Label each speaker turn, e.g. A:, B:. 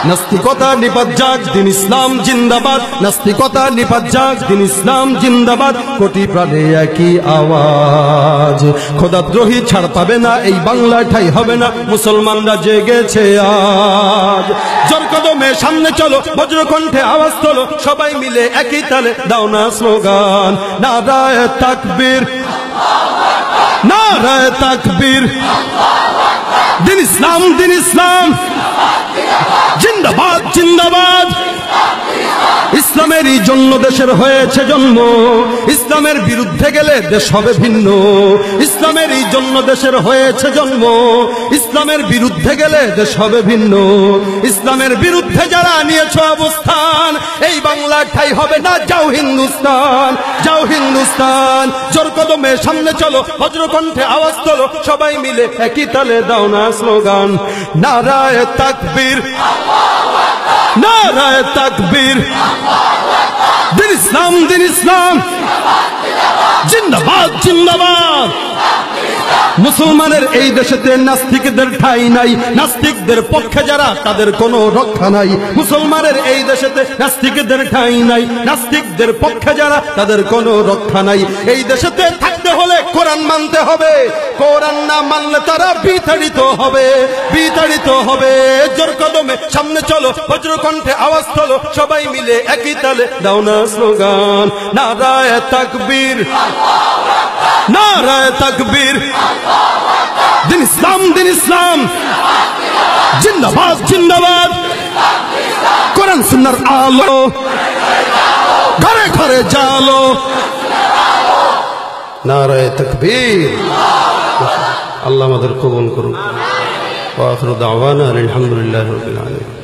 A: নাস্তিকতা নিপাত যাক, দিন ইসলাম জিন্দাবাদ। নাস্তিকতা নিপাত যাক, দিন ইসলাম জিন্দাবাদ। কোটি প্রাণে একই আওয়াজ, খোদাদ্রোহী ছাড় পাবে না, এই বাংলায় ঠাঁই হবে না, মুসলমানরা জেগেছে আজ। জোর কদমে সামনে চলো, বজ্রকণ্ঠে আওয়াজ তোলো, সবাই মিলে একই তালে দাও না স্লোগান। নারায়ে তাকবীর, নারায়ে তাকবীর, দিন ইসলাম, দিন ইসলাম জিন্দাবাদ, জিন্দাবাদ। ইসলামেরই জন্য দেশের হয়েছে জন্ম, ইসলামের বিরুদ্ধে গেলে দেশ হবে ভিন্ন। ইসলামেরই জন্য দেশের হয়েছে জন্ম, ইসলামের বিরুদ্ধে গেলে দেশ হবে ভিন্ন। ইসলামের বিরুদ্ধে যারা নিয়েছ অবস্থান, এই বাংলার ঠাঁই হবে না, যাও হিন্দুস্তান, যাও হিন্দুস্তান। জোর কদমে সামনে চলো, বজ্রকণ্ঠে আওয়াজ তোলো, সবাই মিলে একই তালে দাও না স্লোগান। নারায়ে তাকবীর, নারায়ে তাকবীর, দিন ইসলাম, দিন ইসলাম জিন্দাবাদ, জিন্দাবাদ। মুসলমানের এই দেশেতে নাস্তিকদের ঠাঁই নাই, নাস্তিকদের পক্ষে যারা তাদের কোনো রক্ষা নাই। মুসলমানের এই দেশেতে নাস্তিকদের ঠাঁই নাই, নাস্তিকদের পক্ষে যারা তাদের কোনো রক্ষা নাই। এই দেশেতে থাকতে হলে কোরআন মানতে হবে, কোরআন না মানলে তারা বিতাড়িত হবে, বিতাড়িত হবে। জোর কদমে সামনে চলো, বজ্রকণ্ঠে আওয়াজ তোলো, সবাই মিলে একই তালে দাও না স্লোগান। নারায়ে তাকবীর, নারায়ে তাকবীর, দিন ইসলাম, দিন ইসলাম জিন্দাবাদ, জিন্দাবাদ। কোরআন সুন্নাহর আলো ঘরে ঘরে জালো, নারায়ে তাকবীর। আল্লাহ আমাদের কবুল করুন। ওয়া আখিরু দাওয়ানা আলহামদুলিল্লাহি রাব্বিল আলামিন।